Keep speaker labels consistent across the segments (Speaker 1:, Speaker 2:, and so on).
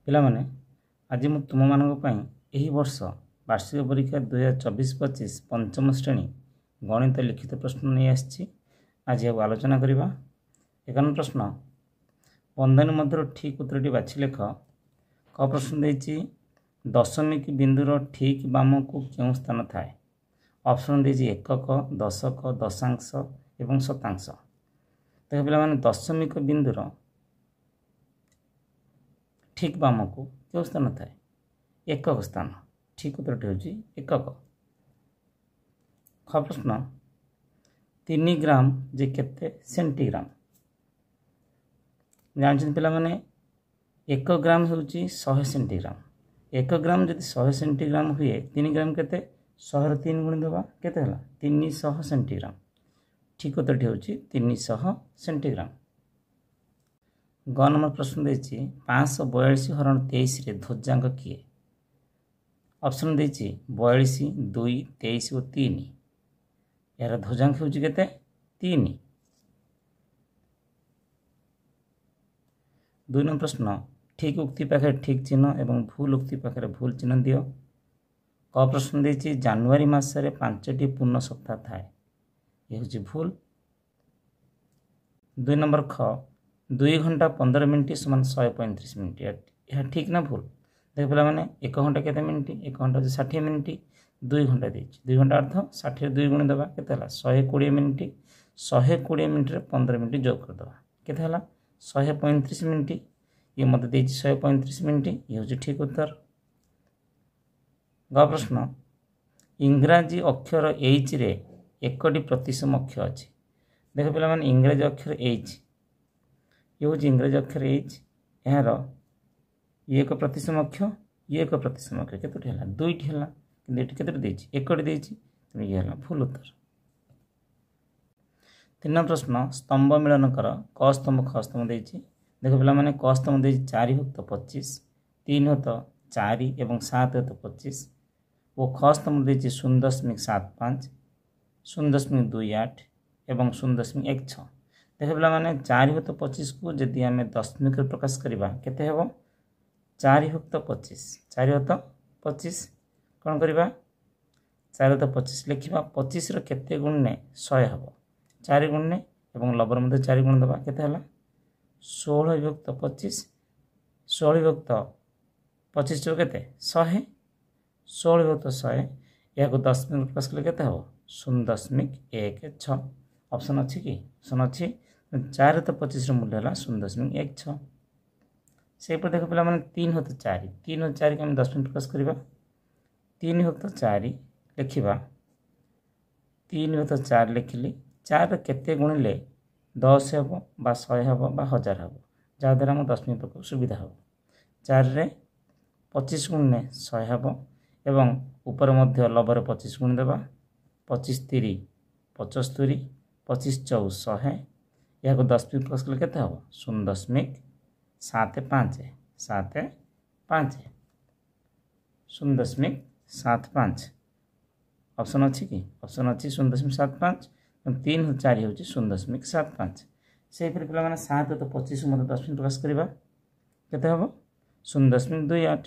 Speaker 1: ପିଲାମାନେ ଆଜି ମୁଁ ତୁମମାନଙ୍କ ପାଇଁ ଏହି ବର୍ଷ ବାର୍ଷିକ ପରୀକ୍ଷା 2024-25 ପଞ୍ଚମ ଶ୍ରେଣୀ ଗଣିତ ଲିଖିତ ପ୍ରଶ୍ନ ନେଇ ଆସିଛି। ଆଜି ଆଉ ଆଲୋଚନା କରିବା। 51 ପ୍ରଶ୍ନ, ବନ୍ଧନୀ ମଧ୍ୟରୁ ଠିକ୍ ଉତ୍ତରଟି ବାଛି ଲେଖ। କ ପ୍ରଶ୍ନ ଦେଇଛି, ଦଶମିକ ବିନ୍ଦୁର ଠିକ୍ ବାମକୁ କେଉଁ ସ୍ଥାନ ଥାଏ? ଅପସନ୍ ଦେଇଛି ଏକକ, ଦଶକ, ଦଶାଂଶ ଏବଂ ଶତାଂଶ। ଦେଖ ପିଲାମାନେ, ଦଶମିକ ବିନ୍ଦୁର ଠିକ୍ ବାମକୁ କେଉଁ ସ୍ଥାନ ଥାଏ? ଏକକ ସ୍ଥାନ। ଠିକ୍ ଉତ୍ତରଟି ହେଉଛି ଏକକ। ख ପ୍ରଶ୍ନ, 3 ଗ୍ରାମ ଯେ କେତେ ସେଣ୍ଟିଗ୍ରାମ? ଜାଣିଛନ୍ତି ପିଲାମାନେ, 1 ଗ୍ରାମ ହେଉଛି 100 ସେଣ୍ଟିଗ୍ରାମ। 1 ଗ୍ରାମ ଯଦି 100 ସେଣ୍ଟିଗ୍ରାମ ହୁଏ, 3 ଗ୍ରାମ କେତେ? 100 ରେ 3 ଗୁଣି ଦେବା, କେତେ ହେଲା? 300 ସେଣ୍ଟିଗ୍ରାମ। ଠିକ୍ ଉତ୍ତରଟି ହେଉଛି 300 ସେଣ୍ଟିଗ୍ରାମ। ଗ ନମ୍ବର ପ୍ରଶ୍ନ ଦେଇଛି, 542 ହରଣ 23 ରେ ଧ୍ୱଜାଙ୍କ କିଏ? ଅପସନ୍ ଦେଇଛି 42, 2, 23 ଓ 3। ଏହାର ଧ୍ୱଜାଙ୍କ ହେଉଛି କେତେ? 3। 2 ନମ୍ବର ପ୍ରଶ୍ନ, ଠିକ୍ ଉକ୍ତି ପାଖରେ ଠିକ୍ ଚିହ୍ନ ଏବଂ ଭୁଲ ଉକ୍ତି ପାଖରେ ଭୁଲ ଚିହ୍ନ ଦିଅ। କ ପ୍ରଶ୍ନ ଦେଇଛି, ଜାନୁଆରୀ ମାସରେ 5ଟି ପୂର୍ଣ୍ଣ ସପ୍ତାହ ଥାଏ। ଏ ହେଉଛି ଭୁଲ। 2 ନମ୍ବର ଖ, 2 ଘଣ୍ଟା 15 ମିନିଟ୍ ସମାନ 135 ମିନିଟ୍। ଏହା ଠିକ୍ ନା ଭୁଲ? ଦେଖ ପିଲାମାନେ, 1 ଘଣ୍ଟା କେତେ ମିନିଟ୍? 1 ଘଣ୍ଟା ହେଉଛି 60 ମିନିଟ୍। 2 ଘଣ୍ଟା ଦେଇଛି, 2 ଘଣ୍ଟା ଅର୍ଥ 60 ରେ 2 ଗୁଣି ଦେବା, କେତେ ହେଲା? 120 ମିନିଟ୍। 120 ମିନିଟ୍ରେ 15 ମିନିଟ୍ ଯୋଗ କରିଦେବା, କେତେ ହେଲା? 135 ମିନିଟ୍। ଇଏ ମୋତେ ଦେଇଛି 135 ମିନିଟ୍। ଇଏ ହେଉଛି ଠିକ୍ ଉତ୍ତର। ଗ ପ୍ରଶ୍ନ, ଇଂରାଜୀ ଅକ୍ଷର H ରେ 1ଟି ପ୍ରତିସମ ଅକ୍ଷର ଅଛି। ଦେଖ ପିଲାମାନେ, ଇଂରାଜୀ ଅକ୍ଷର H, ଇଏ ହେଉଛି ଇଂରାଜୀ ଅକ୍ଷର H। ଏହାର ଇଏ ଏକ ପ୍ରତିସମ ଅକ୍ଷର, ଇଏ ଏକ ପ୍ରତିସମ ଅକ୍ଷର। କେତୋଟି ହେଲା? 2ଟି ହେଲା। କିନ୍ତୁ ଏଠି କେତୋଟି ଦେଇଛି? 1ଟି ଦେଇଛି। ତେଣୁ ଇଏ ହେଲା ଭୁଲ ଉତ୍ତର। 3 ନମ୍ବର ପ୍ରଶ୍ନ, ସ୍ତମ୍ଭ ମିଳନ କର। କ ସ୍ତମ୍ଭ ଖ ସ୍ତମ୍ଭ ଦେଇଛି। ଦେଖ ପିଲାମାନେ, କ ସ୍ତମ୍ଭ ଦେଇଛି 4+25, 3+4 ଏବଂ 7+25 ଓ ଖ ସ୍ତମ୍ଭ ଦେଇଛି 0.75, 0.28 ଏବଂ 0.16। ଦେଖ ପିଲାମାନେ, 4+25କୁ ଯଦି ଆମେ ଦଶମିକରେ ପ୍ରକାଶ କରିବା, କେତେ ହେବ? 4+25। 4+25 କ'ଣ କରିବା? 4+25 ଲେଖିବା। 25ର କେତେ ଗୁଣିଲେ 100 ହେବ? 4 ଗୁଣିଲେ ଏବଂ ଲବର ମଧ୍ୟ 4 ଗୁଣି ଦେବା, କେତେ ହେଲା? 16+25। 16+25 ଯେଉଁ କେତେ? 100। 16+100 ଏହାକୁ ଦଶମିକରେ ପ୍ରକାଶ କଲେ କେତେ ହେବ? 0.16। ଅପସନ୍ ଅଛି କି? ଅପସନ୍ ଅଛି। 4+25ର ମୂଲ୍ୟ ହେଲା 0.16। ସେହିପରି ଦେଖ ପିଲାମାନେ, 3+4। 3+4କୁ ଆମେ ଦଶମିକରେ ପ୍ରକାଶ କରିବା। 3+4 ଲେଖିବା। 3+4 ଲେଖିଲି। 4ର କେତେ ଗୁଣିଲେ 10 ହେବ ବା 100 ହେବ ବା 1000 ହେବ, ଯାହାଦ୍ୱାରା ଆମ ଦଶମିକ ପକାଇବାକୁ ସୁବିଧା ହେବ। 4ରେ 25 ଗୁଣିଲେ 100 ହେବ ଏବଂ ଉପରେ ମଧ୍ୟ ଲବରେ 25 ଗୁଣି ଦେବା। 25×3 75, 25×4 100। ଏହାକୁ ଦଶମିକ ପ୍ରକାଶ କଲେ କେତେ ହେବ? 0.75। 0.75। ଅପସନ୍ ଅଛି କି? ଅପସନ୍ ଅଛି 0.75। 3+4 ହେଉଛି 0.75। ସେହିପରି ପିଲାମାନେ, 7+25 ମଧ୍ୟ ଦଶମିକ ପ୍ରକାଶ କରିବା, କେତେ ହେବ? 0.28।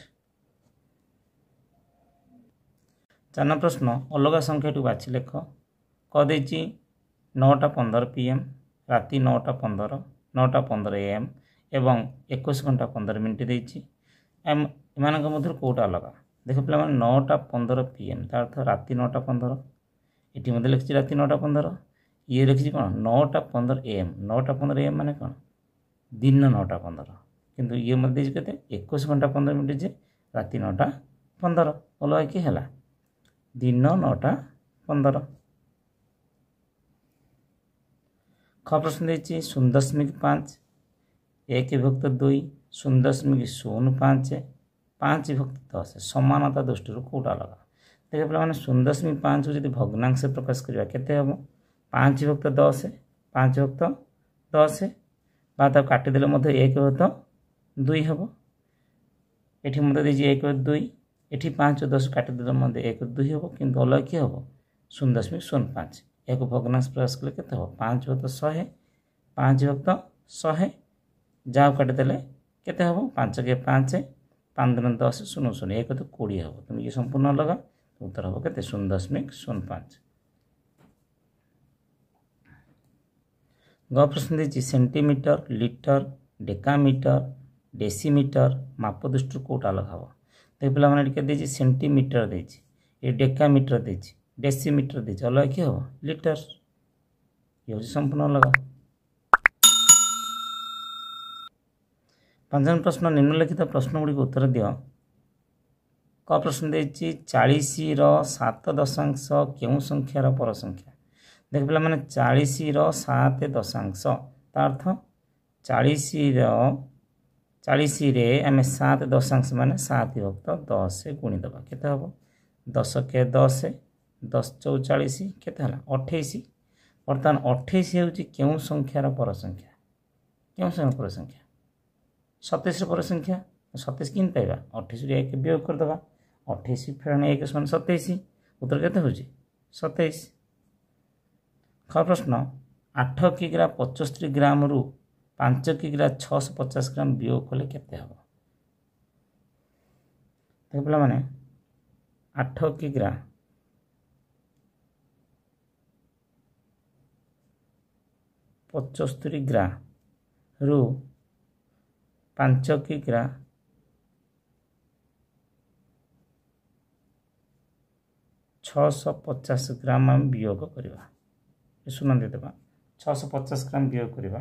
Speaker 1: 4 ନମ୍ବର ପ୍ରଶ୍ନ, ଅଲଗା ସଂଖ୍ୟାଟିକୁ ବାଛି ଲେଖ। କ ଦେଇଛି 9:15 PM, ରାତି 9:15, 9:15 AM ଏବଂ 21 ଘଣ୍ଟା 15 ମିନିଟ୍ ଦେଇଛି। ଏମାନଙ୍କ ମଧ୍ୟରୁ କେଉଁଟା ଅଲଗା? ଦେଖ ପିଲାମାନେ, 9:15 PM ତା ଅର୍ଥ ରାତି 9:15। ଏଠି ମଧ୍ୟ ଲେଖିଛି ରାତି 9:15। ଇଏ ଲେଖିଛି କ'ଣ? 9:15 AM। 9:15 AM ମାନେ କ'ଣ? ଦିନ 9:15। କିନ୍ତୁ ଇଏ ମଧ୍ୟ ଦେଇଛି କେତେ? 21 ଘଣ୍ଟା 15 ମିନିଟ୍, ଯେ ରାତି 9:15। ଅଲଗା କିଏ ହେଲା? ଦିନ 9:15। ଖ ପ୍ରଶ୍ନ ଦେଇଛି 0.5, 1+2, 0.05, 5+10 ସମାନତା ଦୃଷ୍ଟିରୁ କେଉଁଟା ଅଲଗା? ଦେଖ ପିଲାମାନେ, 0.5କୁ ଯଦି ଭଗ୍ନାଂଶରେ ପ୍ରକାଶ କରିବା, କେତେ ହେବ? 5+10, 5+10 ବା ତାକୁ କାଟିଦେଲେ ମଧ୍ୟ 1+2 ହେବ। ଏଠି ମଧ୍ୟ ଦେଇଛି 1+2। ଏଠି 5+10 କାଟିଦେଲେ ମଧ୍ୟ 1+2 ହେବ। କିନ୍ତୁ ଅଲଗା କିଏ ହେବ? 0.05। ଏହାକୁ ଭଗ୍ନାଂଶ ପ୍ରକାଶ କଲେ କେତେ ହେବ? 5+100, 5+100 ଯାହାକୁ କାଟିଦେଲେ କେତେ ହେବ? 5×5 5 दूनी 10 0 0 1 तो 20 हम तुम ये संपूर्ण अलग उत्तर हम के 0.05। ग प्रश्न देखिए सेंटीमीटर लिटर डेकामीटर डेसीमीटर माप दृष्टि कौटा अलग हम देख पे मैंने सेंटीमीटर देती ये डेकामीटर देती डेसीमीटर देती अलग कि हम लिटर ये हूँ संपूर्ण अलग। 5 प्रश्न निम्नलिखित प्रश्न गुड़ी उत्तर दियो। क प्रश्न देती 40 रो 7 दशांश क्यों संख्यार पर संख्या देख पे मैंने 40 रो 7 दशांश अर्थ 40 रे आम 7 दशांश मान 7 विभक्त 10 गुणी दबा केते हम 10 के 10 10 44 केते हला 28। बर्तमान 28 हूँ क्यों संख्यार पर संख्या क्यों संख्या पर संख्या 27 पर संख्या 27 कि पाइबा 28 1 वियोग करदे 28 फेण 1 समान 27 उत्तर केते हो 27। ख प्रश्न 8 किग्रा 75 ग्राम रु 5 किग्रा 650 ग्राम वियोग कले केते हम देख पे मैंने 8 किग्रा 75 ग्रा रु 5 किग्रा 650 ग्राम आम वियोग करवा शून्य देदेबा 650 ग्राम वियोग करवा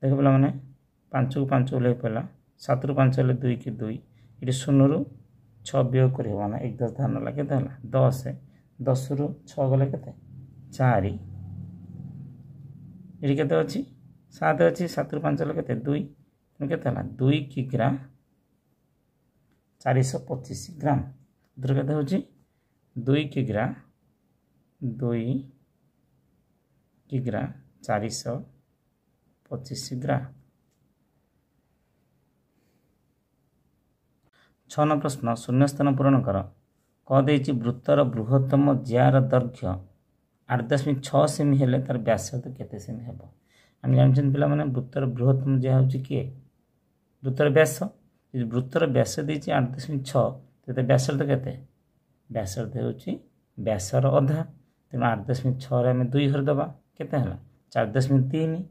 Speaker 1: देख पे मैंने 5 को 5 ओल्हे पड़ा 7 रु 5 हेल्ले 2 की 2 ये 0 रु 6 वियोग करना 1 10 धान है के 10 10 रु 6 गले के 4 ये केते अच्छी 7 अच्छी 7 रु 5 हेल्ले के 2 के 2 किग्रा 425 ग्राम उधर के हूँ 2 किग्रा 425 ग्राम। 6 प्रश्न शून्य स्थान पूरण कर क देछि वृत्तर बृहत्तम ज्यार दैर्घ्य 8.6 सेमी हेले तार व्यासार्ध केते सेमी हेबो आम जानछन पिला माने वृत्तर बृहत्तम ज्या होछि किए वृत्तर व्यास वृत्तर व्यास देछि 8.6 तेते व्यासार्ध केते व्यासार्ध होछि व्यासर अधा तेणु 8.6 रे आम 2 हर दबा केते हला 4.3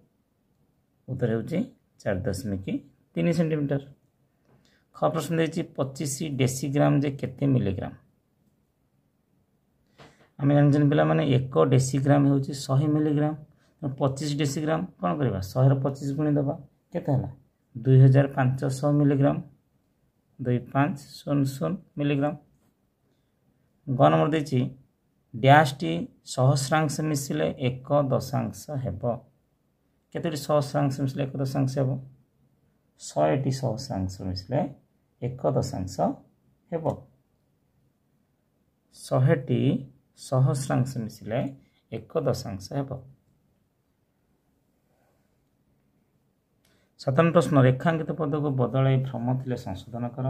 Speaker 1: उत्तर होछि 4.3 सेंटीमीटर। ख प्रश्न देछि 25 डेसीग्राम जे केते मिलीग्राम आम जानछन पिला माने 1 डेसीग्राम होछि 100 मिलीग्राम 25 डेसीग्राम कौन करवा 100 25 गुणी दबा केते हला 2500 मिलीग्राम 2500 मिलीग्राम। ग नंबर देछि डैश टी सहस्रांश मिसिले 1 दशांश हेबो केतोटी सहस्रांश मिसिले 1 दशांश हेबो 100 टी सहस्रांश मिसिले 1 दशांश हेबो 100 टी सहस्रांश मिसिले 1 दशांश हेबो। 7 प्रश्न रेखांकित पद को बदल भ्रम थे संशोधन कर।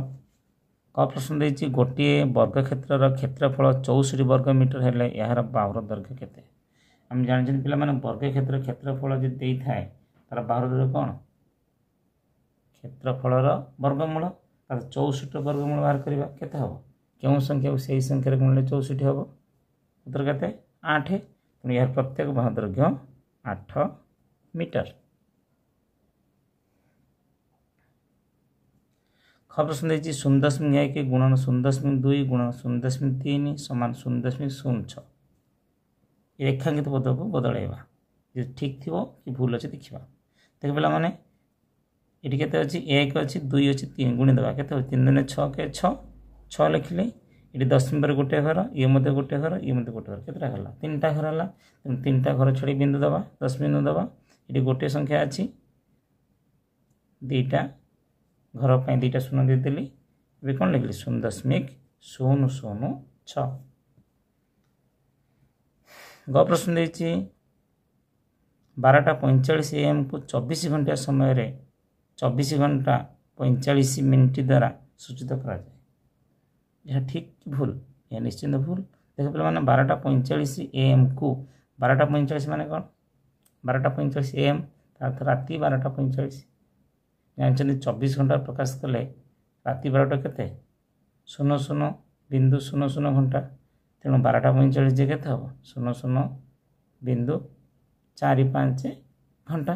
Speaker 1: क प्रश्न देछि गोटे वर्ग क्षेत्र क्षेत्रफल 64 वर्ग मीटर हेले यार बाहुर दैर्घ्य केते आम जानछन पिला माने वर्ग क्षेत्र क्षेत्रफल जे देई थाए तार बाहुर दैर्घ्य कोन क्षेत्रफलर वर्गमूल तार 64 वर्गमूल बाहर करबा केते हबो केउ संख्या से संख्या गुणले 64 हबो उत्तर केते 8 तेणु यार प्रत्येक बाहु दैर्घ्य 8 मीटर। ख प्रश्न देछि 0.1 गुणन 0.2 गुणन 0.3 समान 0.06 रेखांकित पद को बदलैबा जे ठीक थिबो कि भूल अछि देखिबा देख पिला माने एटी केते अछि 1 अछि 2 अछि 3 गुणी दबा केते 3 दुने 6 के 6 6 लिखले एटी 10 नंबर गोटे घर ये मते गोटे घर ये मते गोटे घर केतरा हला तीनटा घर हला तीनटा घर छडी बिंदु दबा 10 बिंदु दबा एटी गोटे संख्या अछि दुईटा घर पर 2टा शून्य देदेली ए कौन लिखली 0.006। ग प्रश्न देछि 12:45 AM को 24 घंटा समय रे 24 घंटा 45 मिनिट द्वारा सूचित करा जाए यह ठीक कि भूल यह निश्चित भूल देख पे मैंने 12:45 AM को 12:45 माने कौन 12:45 AM अर्थ राति 12:45 जानते 24 घंटा प्रकाश कले राति 12टा केते 00.00 घंटा तेणु 12:45 जे केते हम 00.45 घंटा।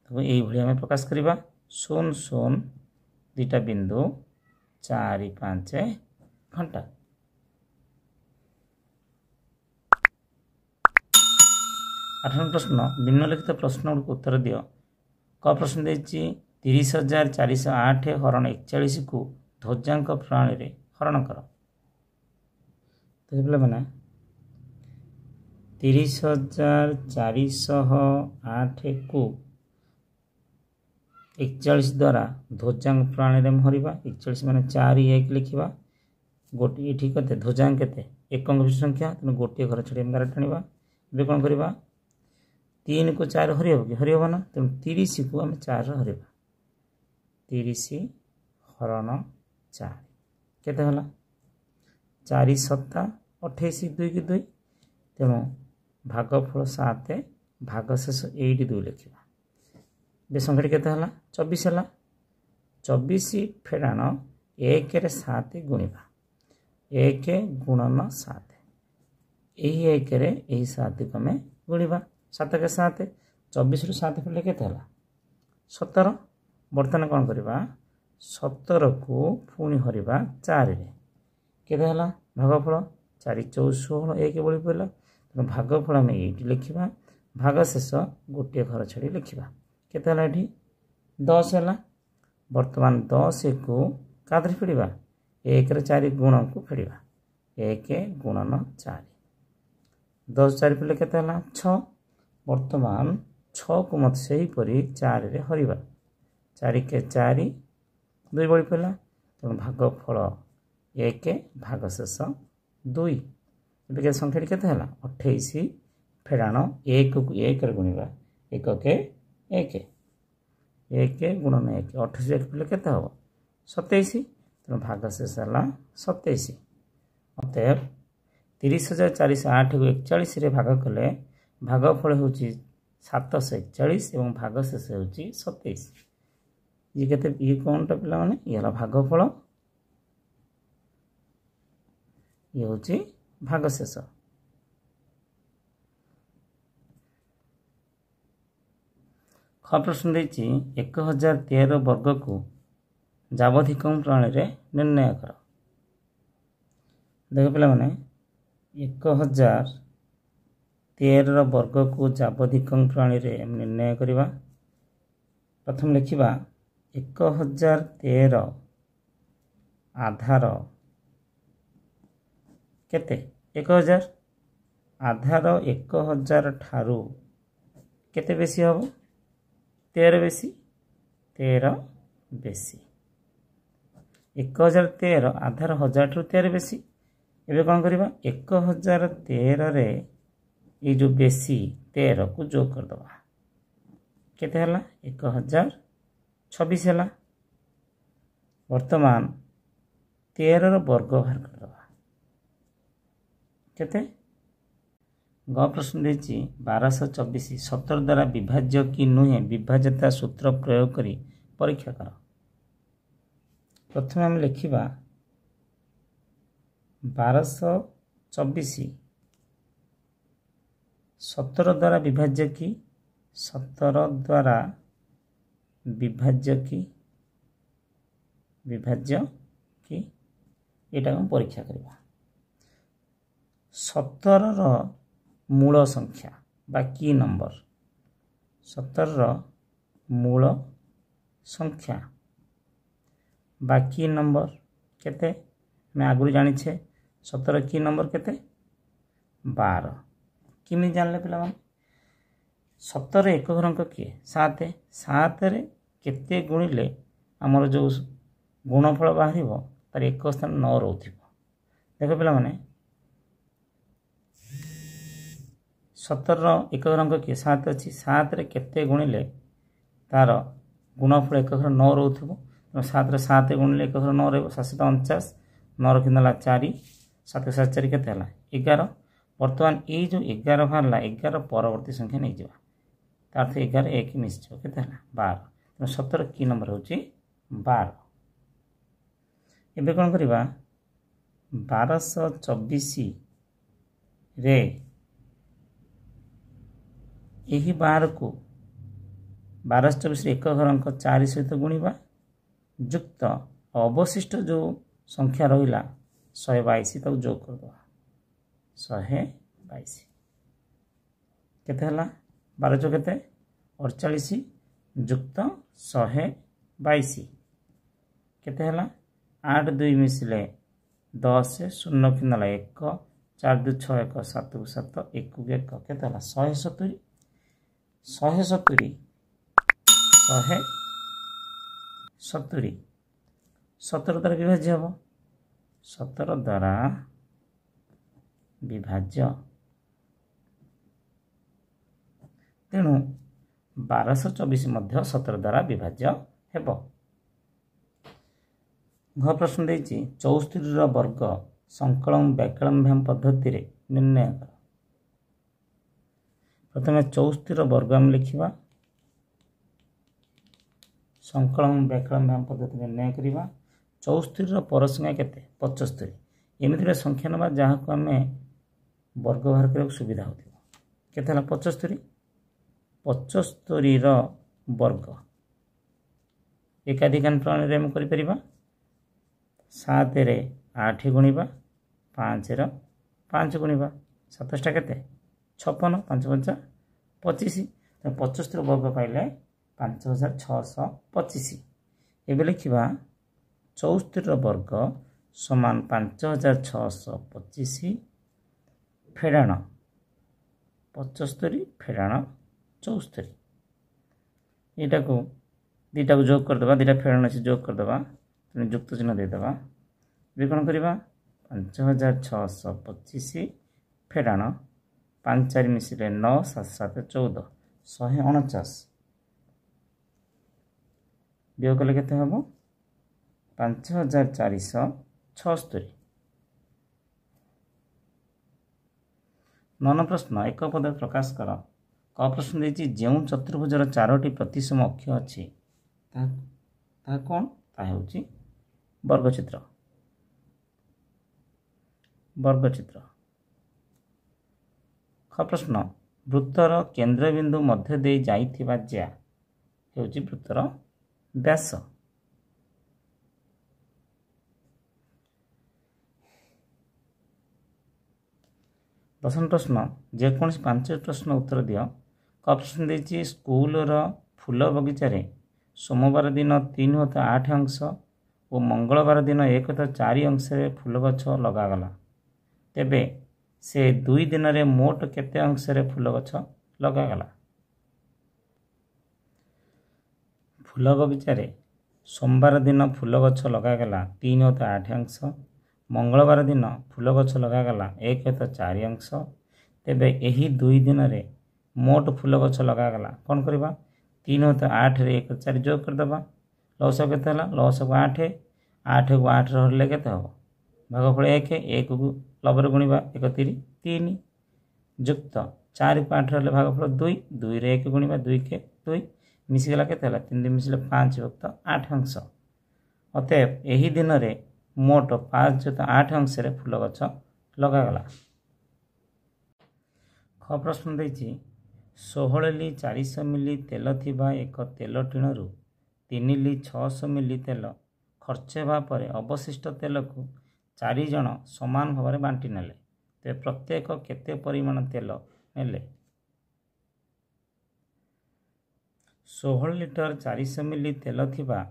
Speaker 1: तो यही आम प्रकाश करवा 00.45 घंटा। 8 प्रश्न निम्नलिखित प्रश्न गुड़ उत्तर दियो। क प्रश्न देछि 30,408 हरण 41 को ध्वजांक प्रणाली रे हरण कर। तो मैंने 30,408 को 41 द्वारा ध्वजांक प्रणाली रे हरिबा। 41 माने 4 1 लिखिबा। गोटे ये ठीक करते ध्वजांक केते एकंक विशिष्ट संख्या तेणु गोटे घर छड़ी 11 टाणीबा। ए कौन करवा 3 को 4 हरि हम कि हरि हम ना तेणु 30 को आम 4 हरवा। 30 हरण 4 केते हला 4 7 28 2 की 2 तेणु भागफल 7 भागशेष 8 2 लिखा। बे संख्या केते हला 24 हला। 24 फेड़ाण 1 रे 7 गुणिबा। 1 गुणन 7 यही 1 रे यही 7 को आम गुणिबा। 7 के 7 24 रु 7 फेड़े केते हला 17। बर्तमान कौन करवा 17 को पुणी हरवा 4 रे केते हला भागफल 4 14 16 1 बड़ी पड़ा तेणु भागफल आम ये लिखा। भागशेष गोटे घर छाड़ी लिखा केते हला ये 10 है। बर्तमान 10 को क्या फेड़ा 1 रे 4 गुण को फेड़ा 1 गुणन 4 10 4 फेड़े केते हला 6। बर्तमान 6 को मत से 4 रे हरवा 4 के 4 2 बड़ी पड़ा तेणु भागफल 1 भागशेष 2 ए संख्या केते हला 28 फेड़ाण 1 को 1 रे गुणिबा 1 के 1 1 गुणन 1 28 1 फेड़े केते हम 27 तेणु भागशेष हला 27। अतएव 30,408 को 41 रे भाग कले भागफल हूँ 741 और भागशेष हूँ 27। ये केते ये कौनटा पिला माने ये हला भागफल ये हूँ भागशेष। ख प्रश्न देछि 1013 वर्ग को जावधिकम प्रणाली रे निर्णय कर। देख पिला माने 1013 वर्ग को जावधिकम प्रणाली रे निर्णय करवा। प्रथम लिखिबा 1013 आधार केते 1000 आधार 1000 ठारू केते बेसी हम 13 बेसी 13 बेसी 1013 आधार 1000 ठारू 13 बेसी। एबे कौन करवा 1013 रे ये जो बेसी 13 को जोग कर दवा केते हला 1026 हला। वर्तमान 13 रो वर्ग बाहर कर दवा केते। ग प्रश्न देछि 1224 17 द्वारा विभाज्य कि नुहे विभाज्यता सूत्र प्रयोग करी परीक्षा कर। प्रथम हम लिखिबा 1224 17 द्वारा विभाज्य कि 17 द्वारा विभाज्य कि एटा हम परीक्षा करवा। 17 रो मूल संख्या बा की नंबर 17 रो मूल संख्या बाकी नंबर केते मैं आगुरी जानी छे 17 की नंबर केते 12 किमी जानले पिला माने 17 एक घर अंक किए 7 7 रे केते गुणिले आमर जो गुणफल बाहर तार एक स्थान 9 रोथिबो। देख पिला माने 17 एक घर अंक किए 7 अच्छी 7 रे केते गुणिले तार गुणफल एक घर 9 रोथिबो। 7 रे 7 गुणिले एक घर 9 रहबो 749 9 रखिनला 4 7 7 4 केते हला 11। वर्तमान ये जो 11 बाहरला 11 परवर्ती संख्या नहीं जावा तार 11 एक मिस केते हला 12 17 କି नंबर होची 12। एबे कौन करिबा 1224 रे यही 12 को 1224 एक घर अंक 4 सहित गुणिबा युक्त अवशिष्ट जो संख्या रहिला 122 तक जोग कर दो 122 केते हला 12 जो केते 48 युक्त 122 केते हला 8 2 मिसले 10 0 कि नला 1 4 2 6 1 7 7 1 1 केते हला 170 170 170 17 द्वारा विभाज्य हम 17 द्वारा विभाज्य तेणु 1224 मध्य 17 द्वारा विभाज्य हेब। घ प्रश्न देछि 74 वर्ग संकलन वैकलम्भ्याम पद्धति रे निर्णय कर। प्रथमे 74 वर्ग हम लिखिबा संकलन वैकलम्भ्याम पद्धति निर्णय करिबा 74 परसंख्या केते 75 एमिति संख्या नबा जहाँ को आम वर्ग बाहर करने सुविधा होथिबो केते हला 75 75 वर्ग एकाधिकान प्रणाली रे हम करि परिबा 7 रे 8 गुणिबा 5 रे 5 गुणिबा 27 टा केते 56 5 5 25 तो 75 वर्ग पाइले 5625 एबे लिखिबा 74 वर्ग समान 5625 फेडाण 75 फेडाण 74 एटा को दीटा को जोग कर दबा दीटा फेडाण से जोग कर दबा युक्त चिन्ह दे दबा बे कोन करबा 5625 फेडाण 5 4 मिसिले 9 7 7 14 149 वियोग कले केते हबो 5476। 9 प्रश्न एक पद प्रकाश कर। क प्रश्न देछि जेउ चतुर्भुजर 4टी प्रतिसम अक्ष अछि ता कोन ता हेउछि वर्गचित्र। ख प्रश्न वृत्तर केंद्र बिंदु मध्य दे जाइथिबा ज्या हेउछि वृत्तर व्यास। दशम प्रश्न जेकोसी 5 प्रश्न उत्तर दियो। क प्रश्न देछि स्कूल रो फूल बगीचा रे सोमवार दिन 3/8 अंश और मंगलवार दिन 1/4 अंश रे फूल गछ लगागला तेबे से 2 दिन रे मोट केते अंश रे फूल गछ लगागला। फूल बगीचा रे सोमवार दिन फूल गछ लगागला 3/8 अंश मंगलवार दिन फूल गछ लगागला 1/4 अंश तेबे एही 2 दिन रे मोट फूल गछ लगागला कौन करबा 3/8 रे 1/4 जोग कर दबा लसक केते हला लसक 8 8 को 8 रे हरले केते हबो भागफल 1 1 को लबर गुणिबा 1 3 3 युक्त 4 को 8 हरले भागफल 2 2 रे 1 गुणिबा 2 के 2 मिसी गला केते हला 3 मिसिले 5 युक्त 8 अंश अतएव एही दिन रे मोट 5/8 अंश रे फूल गछ लगागला। ख प्रश्न देछि 16 ली 400 मिली तेल थिबा एक तेल टिणरू 3 ली 600 मिली तेल खर्च हेबा परे अवशिष्ट तेल को 4 जण समान भाव में बांटी नेले ते प्रत्येक केते परिमाण तेल नेले। 16 लिटर 400 मिली तेल थिबा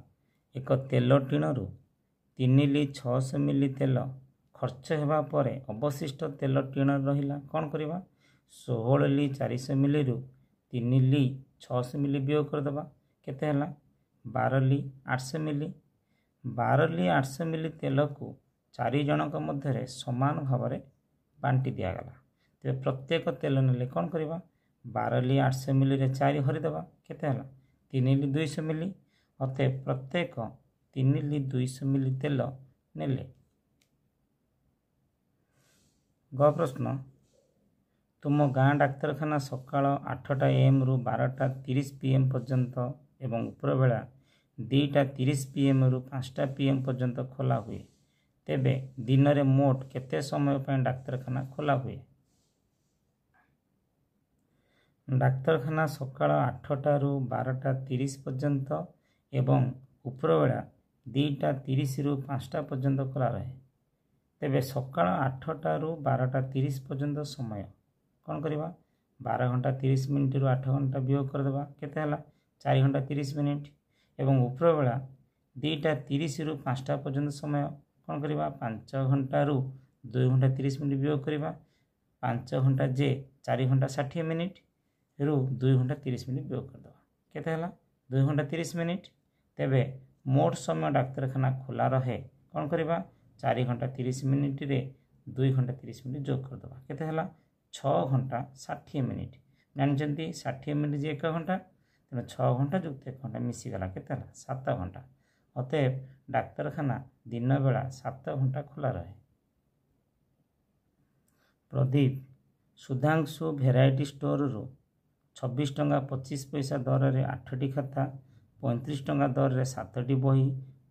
Speaker 1: एक तेल टिणरू 3 ली 600 मिली तेल खर्च हेबा परे अवशिष्ट तेल टिण रहिला कौन करबा 16 ली 400 मिली रु 3 ली 600 मिली वियोग कर दबा केते हला 12 ली 800 मिली 12 ली 800 मिली तेल को 4 जनक मध्य समान भाव में बांटी दिया गला ते प्रत्येक तेल नेले कौन करबा 12 ली 800 मिली रे 4 हरि दबा केते हला 3 ली 200 मिली अते प्रत्येक 3 ली 200 मिली तेल नेले। ग प्रश्न तुम गाँ डाक्तरखाना सकाळ 8टा AM रु 12टा 30 PM पर्यंत ଏବଂ ଉପରବେଳା 2:30 PM ରୁ 5ଟା PM पर्यंत खोला हुए तेबे दिन में मोट केते समय पर डाक्तरखाना खोला हुए? डाक्तरखाना सकाळ 8टा ରୁ 12:30 पर्यंत एवं उपरबेला 2:30 ରୁ 5टा पर्यंत खोला रहे। तेबे सकाळ 8टा ରୁ 12:30 पर्यंत समय कौन करवा 12 घंटा 30 मिनिट ରୁ 8 घंटा वियोग करदेवा केते हला 4 घंटा 30 मिनिट एवं उपरबेला 2:30 ରୁ 5टा पर्यंत समय कौन करवा 5 घंटा ରୁ 2 घंटा 30 मिनिट वियोग करवा 5 घंटा जे 4 घंटा 60 मिनिट ରୁ 2 घंटा 30 मिनिट वियोग करदेवा केते हला 2 घंटा 30 मिनिट। तेबे मोट समय डाक्तरखाना खोला रहे कौन करवा 4 घंटा 30 मिनिट रे 2 घंटा 30 मिनिट जोग करदेवा केते हला 6 घंटा 60 मिनिट जानते 60 मिनिट जे 1 घंटा तेना 6 घंटा जुक्त 1 घंटा मिसीगला केते हला 7 घंटा। अतएव डाक्तरखाना दिन बेला 7 घंटा खोला रहे। प्रदीप सुधांशु भेराइटी स्टोर रू 26 टंका 25 पैसा दर रे 8टी खाता 35 टंका दर रे 7टी बही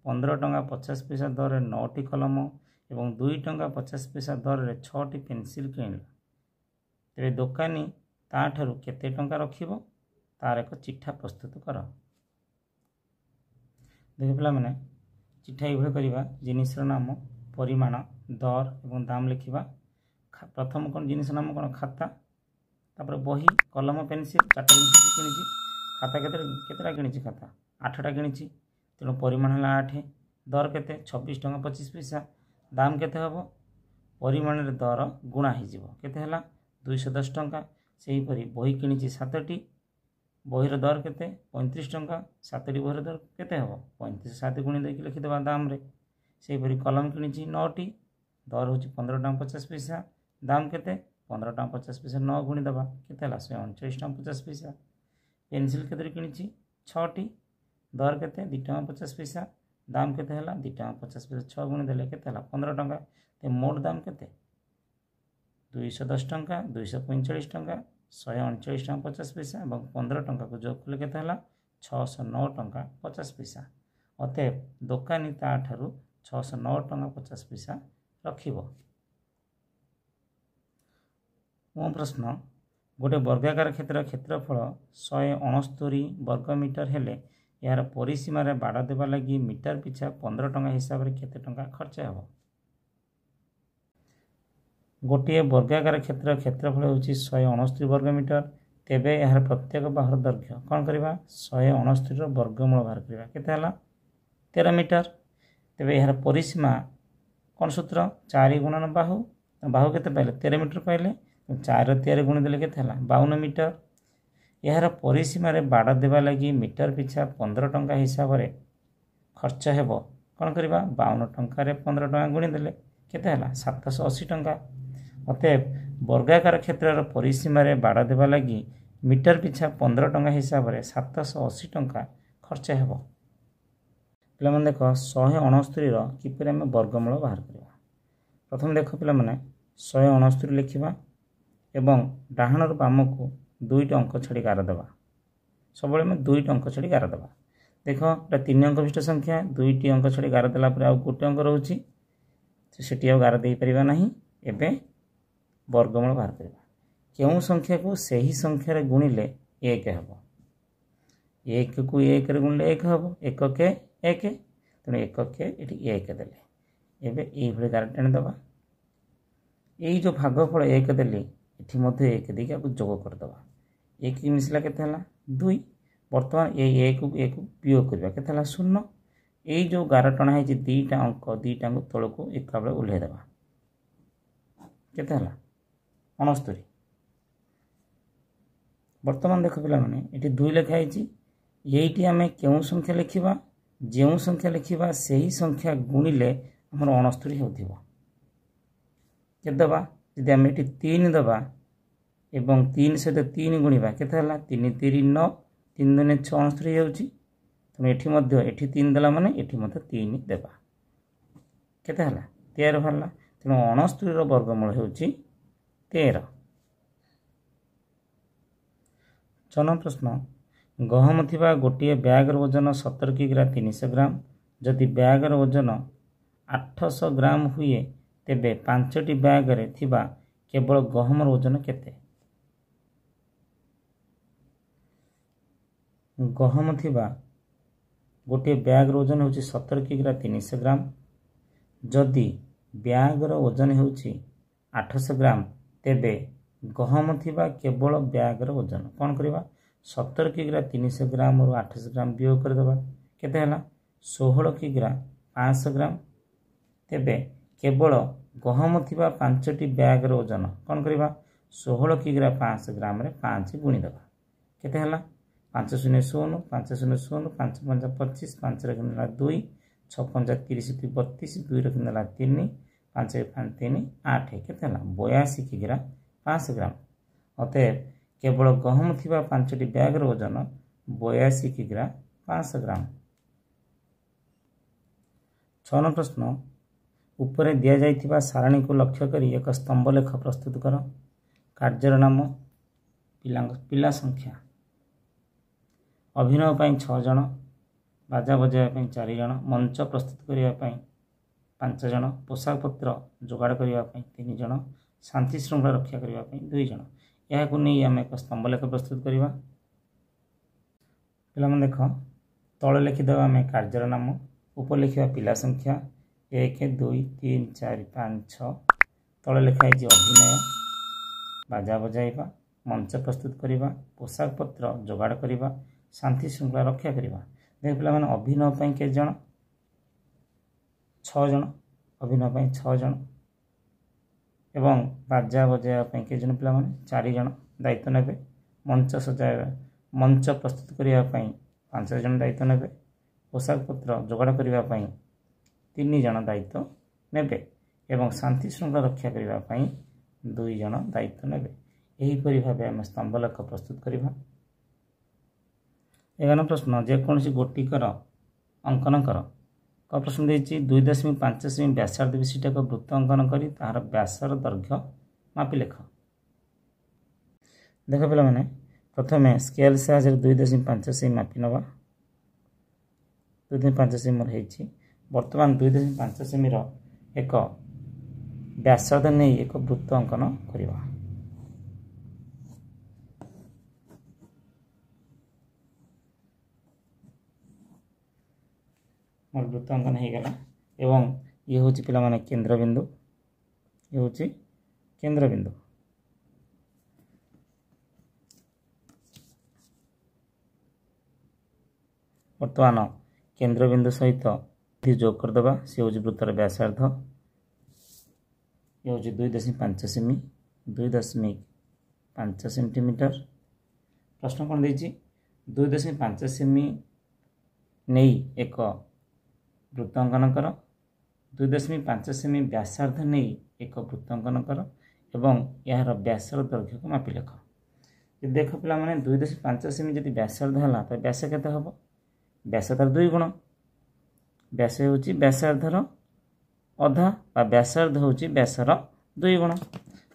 Speaker 1: 15 टंका 50 पैसा दर रे 9टी कलम एवं 2 टंका 50 पैसा दर रे 6टी पेंसिल किणला तेरे दोकानी ताठारु केते टंका रखिबो तार एक चिठा प्रस्तुत कर। देख पिला माने चिठा इभळे करबा जिनिसर नाम परिमाण दर एवं दाम लिखिबा। प्रथम कोन जिनिस नाम कोन खाता तापर बही कलम पेंसिल 4टा जिनिस किनिछि खाता केतेटा किनिछि खाता 8टा किनिछि तेणु परिमाण है 8 दर केते 26 टंका 25 पैसा दाम केते हबो परिमाण रे दर गुणा हिजिबो केते हला 210 टंका। सेही परी बही किनिछि 7टी बहीर दर केते 35 टंका 7टी बहीर दर केते हबो 35 7 गुणी देके लिखि देबा दाम रे। सेही परी कलम किनिछि 9टी दर होछि 15 टंका 50 पैसा दाम केते 15 टंका 50 पैसा 9 गुणी देबा केते हला 139 टंका 50 पैसा। पेंसिल केते किनिछि 6टी दर केते 2 टंका 50 पैसा दाम केते हला 2 टंका 50 पैसा 6 गुणी देले केते हला 15 टंका ते मोट दाम केते 210 टंका 245 टंका 139 टंका 50 पैसा और 15 टंका को जोग कले केते हला 609 टंका 50 पैसा। अतएव दोकानी ताठारु 609 टंका 50 पैसा रखिबो। मो प्रश्न गोटे वर्गाकार क्षेत्रफल 169 वर्ग मीटर हेले यार परिसीम बाड़ देवा लगी मीटर पिछा 15 टंका हिसाब से केते टंका खर्च हो। गोटे वर्गाकार क्षेत्रफल होची 169 वर्ग मीटर तेबे यार प्रत्येक बाहुर दैर्घ्य कौन करवा 169 वर्गमूल बाहर करवा केते हला 13 मीटर। तेबे यार परिसीमा कौन सूत्र 4 गुणन बाहु बाहु केते पाइले 13 मीटर पाइले 4 3 गुणी देले केते हला 52 मीटर। यार परिसीम बाड़ देवा लगी मीटर पिछा 15 टंका हिसाब से खर्च हेबो कौन करवा 52 टंका 15 टंका गुणी देले केते हला 780 टंका। अतएव वर्गाकार क्षेत्र परिसीम बाड़ देवा लगी मीटर पिछा 15 टंका हिसाब से 780 टंका खर्च हेबो। पिला मन देख 169 किपर आम वर्गमूल बाहर करवा। प्रथम देख पिला माने 169 लिखिबा एवं डाहाण बाम को 2टी अंक छाड़ी गार देवा सब में 2टी अंक छाड़ी गार देवा। देख एटा 3 अंक विशिष्ट संख्या 2टी अंक छाड़ी गार देला पर आउ गोटे अंक रोची सेठी आ गार दे परिबा नाही। एबे वर्गमूल बाहर करवा केउ संख्या को सही संख्या रे गुणिले 1 हेबो 1 को 1 रे गुणिले 1 हेबो 1 के 1 तेणु 1 के एठी 1 देले एबे एई भले गार टेन देबा। एई जो भागफल 1 देली एठी मध्य 1 देके आपको जोग कर दबा 1 की मिसला केते हला 2 वर्तमान ए 1 को वियोग करबा केते हला 0। एई जो गार टणा है जे 2टा अंक 2टा को तळ को एका बेले उल्हे देबा केते हला 69। वर्तमान देख पिला माने एठी 2 लिखा है एठी हमें केउ संख्या लिखिबा जेउ संख्या लिखिबा सही संख्या गुणिले हमर 69 होथिबो के दबा यदि आम ये 3 दबा एवं 3 सहित 3 गुणा केते हला 3 3 9 3 दुने 69 होउची तेणु एठी मध्य एठी 3 देला माने एठी मध्य 3 देबा केते हला 13 हला तेणु 69 वर्गमूल होउची 13। 6 प्रश्न गहम थिबा गोटे ब्यागर ओजन 70 किग्रा 300 ग्राम जदि ब्यागर ओजन 800 ग्राम हुए तेबे 5टी ब्यागरे थिबा केवल गहमर ओजन केते? गहम थिबा गोटे ब्यागर ओजन होची 70 किग्रा 300 ग्राम जदि ब्यागर ओजन होची 800 ग्राम तेबे गहम थिबा केवल ब्यागर ओजन कौन करवा 70 किग्रा 300 ग्राम और 800 ग्राम वियोग करदेवा केते हला 16 किग्रा 500 ग्राम तेबे केवल गहम थिबा 5टी ब्यागर ओजन कौन करवा 16 किग्रा 500 ग्राम रे 5 गुणी देवा केते हला 5 शून्य 0 5 शून्य 0 5 5 25 5 रे गुणला 2 6 5 30 32 2 रे गुणला 3 5 5 3 8 केते हला 82 किग्रा 500 ग्राम अतएव केवल गहम थिबा 5टी ब्यागर ओजन 82 किग्रा 500 ग्राम। 6 नंबर प्रश्न ऊपर दिया जाइथिबा सारणी को लक्ष्य करी एक स्तंभ लेख प्रस्तुत कर। कार्यर नाम पिला संख्या अभिनय ପାଇଁ 6 जन बाजा बजाइबा ପାଇଁ 4 जन मंच प्रस्तुत करिया ପାଇଁ 5 जन पोशाक पत्र जोगाड़ करिया ପାଇଁ 3 जन शांति श्रृंखला रक्षा करिया ପାଇଁ 2 जन यह को नहीं आम एक स्तंभ लेख प्रस्तुत करवा। पे देख तले लिखिदेवा आम कार्यर नाम ऊपर लिखा पिला संख्या 1 2 3 4 5 6 तले लिखाई अभिनय बाजा बजाइबा मंच प्रस्तुत करवा पोशाक पत्र जोगाड़ करवा शांति श्रृंखला रक्षा करवा। देख पे अभिनय ପାଇଁ के जन 6 जन अभिनय ପାଇଁ 6 जन एवं बाजा बजाइबा के जन पे 4 जन दायित्व ने मंच सजाइबा मंच प्रस्तुत करने 5 जन दायित्व ने पोशाक पत्र जोगाड़ करने 3 जन दायित्व ने एवं शांति श्रृंखला रक्षा करने 2 जन दायित्व ने यहीपरि भाव आम स्तंभ लेख प्रस्तुत करवा। 11 प्रश्न जेकोसी गोटिकर अंकन कर क प्रश्न देछि 2.5 सेमी व्यासार्ध विशिष्ट एक वृत्त अंकन करी तार व्यासर दैर्घ्य मापी लेख। देख पे मैंने प्रथम स्केल साहाଯ୍य 2.5 सेमी मापी नवा 2.5 सेमी मोर होती बर्तमान 2.5 सेमी एक व्यासार्ध नहीं एक वृत्त अंकन करवा। मोर वृत्त अंकन हो गला एवं ये हूँ पिला माने केंद्र बिंदु ये हूँ केंद्र बिंदु बर्तमान केंद्र बिंदु सहित जोग करदे सी हूँ वृत्तर व्यासार्ध ये हूँ 2.5 सेमी 2.5 सेंटीमीटर। प्रश्न कौन देछि 2.5 सेमी नहीं एक वृत्त अंकन कर 2.5 सेमी व्यासार्ध नहीं एक वृत्त अंकन कर एवं यार व्यासर दैर्घ्य को मापी लेख। देख पिला माने 2.5 सेमी जदि व्यासार्ध है तो व्यास केते हम व्यास तार 2 गुण व्यास हूँ व्यासार्धर अधा बा व्यासार्ध हूँ व्यासर 2 गुण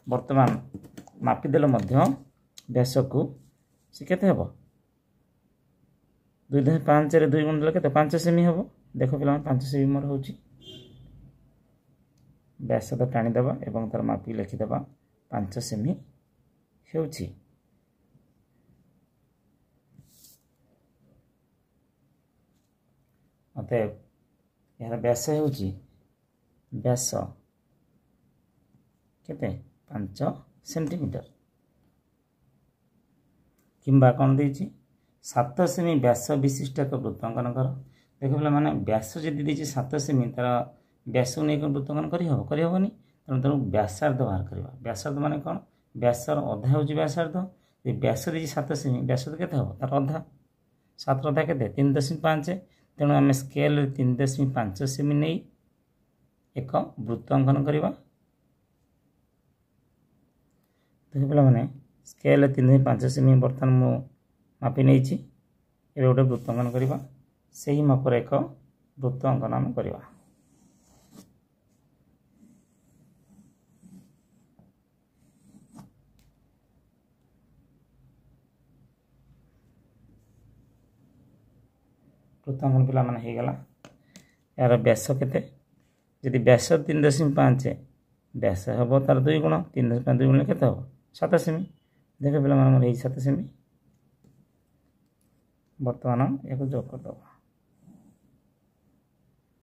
Speaker 1: वर्तमान मापिदेले व्यास को सी केते हम 2.5 रे 2 गुण देले केते 5 सेमी हम देख पे 5 सेमी मोर हूँ व्यासार्ध टाणीदेवा एवं तार मापी लिखिदेवा 5 सेमी हो। अतएव यार व्यास हूँ व्यास केते 5 सेंटीमीटर किंबा कौन देछि 7 सेमी व्यास विशिष्ट एक वृत्त अंकन कर। देख पे मैंने व्यास जदि देछि 7 सेमी तार व्यास को नहीं वृत्त अंकन करहबनी तेणु व्यासार्ध बाहर करवा। व्यासार्ध माने कौन व्यासर अधा हूँ व्यासार्ध व्यास देछि 7 सेमी व्यासार्ध केते हम तार अधा 7 अधा केते 3.5 तेणु आम स्केल 3.5 सेमी नहीं एक वृत्त अंकन करवा। देख पे मैंने स्केल 3.5 सेमी बर्तमान मु मापी नहीं गोटे वृत्त अंकन करवा से ही मापर एक वृत्त अंकन आम करवा। वृत्तांकन पिला माने हे गला यार व्यास केते जदि व्यास 3.5 व्यास हम तार 2 गुण 3.5 2 गुण केते हम 7 सेमी देख पिला माने 7 सेमी बर्तमान या जोग कर दबा।